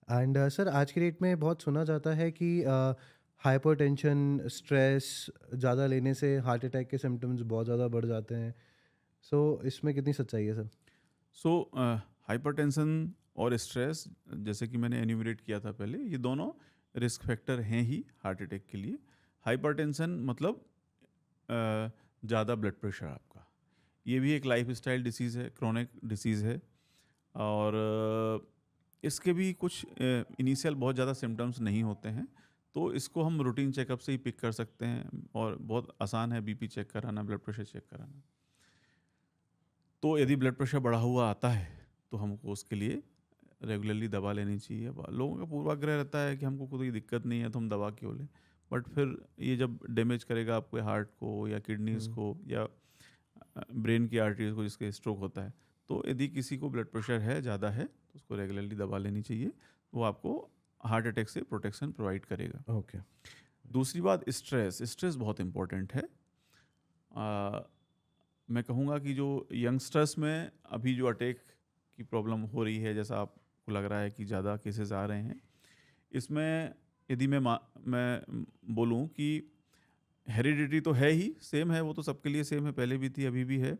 And sir आज की date में बहुत सुना जाता है कि हाइपरटेंशन, स्ट्रेस ज़्यादा लेने से हार्ट अटैक के सिम्टम्स बहुत ज़्यादा बढ़ जाते हैं। सो इसमें कितनी सच्चाई है सर? सो हाइपरटेंशन और स्ट्रेस, जैसे कि मैंने एन्यूमरेट किया था पहले, ये दोनों रिस्क फैक्टर हैं ही हार्ट अटैक के लिए। हाइपरटेंशन मतलब ज़्यादा ब्लड प्रेशर आपका, ये भी एक लाइफ स्टाइल डिसीज़ है, क्रोनिक डिसीज़ है। और इसके भी कुछ इनिशियल बहुत ज़्यादा सिम्टम्स नहीं होते हैं, तो इसको हम रूटीन चेकअप से ही पिक कर सकते हैं और बहुत आसान है बीपी चेक कराना, ब्लड प्रेशर चेक कराना। तो यदि ब्लड प्रेशर बढ़ा हुआ आता है तो हमको उसके लिए रेगुलरली दवा लेनी चाहिए। लोगों का पूर्वाग्रह रहता है कि हमको कोई दिक्कत नहीं है तो हम दवा क्यों लें, बट फिर ये जब डैमेज करेगा आपके हार्ट को या किडनीज हुँ, को या ब्रेन की आर्टरीज को, जिसके स्ट्रोक होता है, तो यदि किसी को ब्लड प्रेशर है ज़्यादा है तो उसको रेगुलरली दवा लेनी चाहिए। वो आपको हार्ट अटैक से प्रोटेक्शन प्रोवाइड करेगा। ओके। दूसरी बात, स्ट्रेस। स्ट्रेस बहुत इंपॉर्टेंट है। आ, मैं कहूँगा कि जो यंगस्टर्स में अभी जो अटैक की प्रॉब्लम हो रही है, जैसा आपको लग रहा है कि ज़्यादा केसेस आ रहे हैं, इसमें यदि मैं बोलूँ कि हेरिडिटी तो है ही, सेम है, वो तो सबके लिए सेम है, पहले भी थी अभी भी है।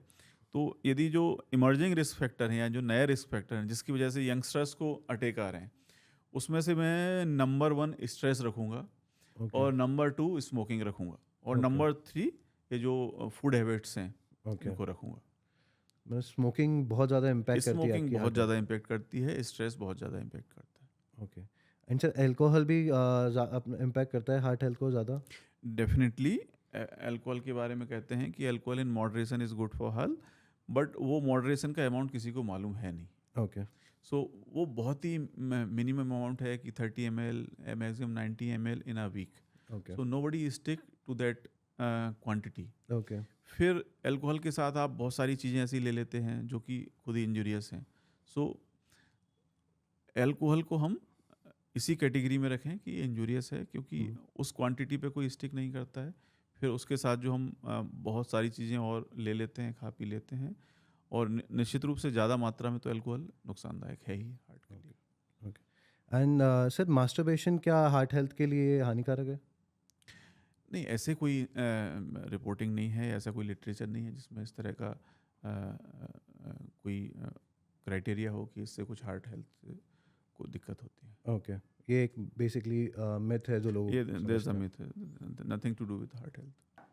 तो यदि जो इमर्जिंग रिस्क फैक्टर हैं या जो नए रिस्क फैक्टर हैं जिसकी वजह से यंगस्टर्स को अटैक आ रहे हैं, उसमें से मैं नंबर 1 स्ट्रेस रखूँगा, ओके, और नंबर 2 स्मोकिंग रखूँगा, और ओके, नंबर 3 ये जो फूड हैबिट्स हैं ओके। इनको रखूँगा। मतलब स्मोकिंग बहुत ज़्यादा इम्पैक्ट करती है स्मोकिंग आपकी बहुत हार्ट हेल्थ। ज़्यादा इम्पेक्ट करती है, स्ट्रेस बहुत ज़्यादा इम्पेक्ट करता है। ओके। एंड सर अल्कोहल भी इम्पैक्ट करता है हार्ट हेल्थ को ज़्यादा? डेफिनेटली अल्कोहल के बारे में कहते हैं कि alcohol in moderation is good for health, but वो मॉडरेशन का अमाउंट किसी को मालूम है नहीं। ओके, सो वो बहुत ही मिनिमम अमाउंट है कि 30 ml, maximum 90 ml in a week. Okay, so nobody stick to that quantity. Okay. फिर अल्कोहल के साथ आप बहुत सारी चीज़ें ऐसी ले लेते हैं जो कि खुद ही इंजूरियस हैं। सो अल्कोहल को हम इसी कैटेगरी में रखें कि इंजूरियस है, क्योंकि हुँ, उस क्वांटिटी पे कोई स्टिक नहीं करता है। फिर उसके साथ जो हम बहुत सारी चीज़ें और ले लेते हैं, खा पी लेते हैं, और निश्चित रूप से ज़्यादा मात्रा में तो अल्कोहल नुकसानदायक है ही हार्ट के लिए। Okay, okay. And sir masturbation क्या हार्ट हेल्थ के लिए हानिकारक है? नहीं, ऐसे कोई रिपोर्टिंग नहीं है, ऐसा कोई लिटरेचर नहीं है जिसमें इस तरह का कोई क्राइटेरिया हो कि इससे कुछ हार्ट हेल्थ को दिक्कत होती है। ओके। ये एक बेसिकली मिथ है जो लोग ये देयर इज अ समझते हैं। Myth, nothing to do with heart health.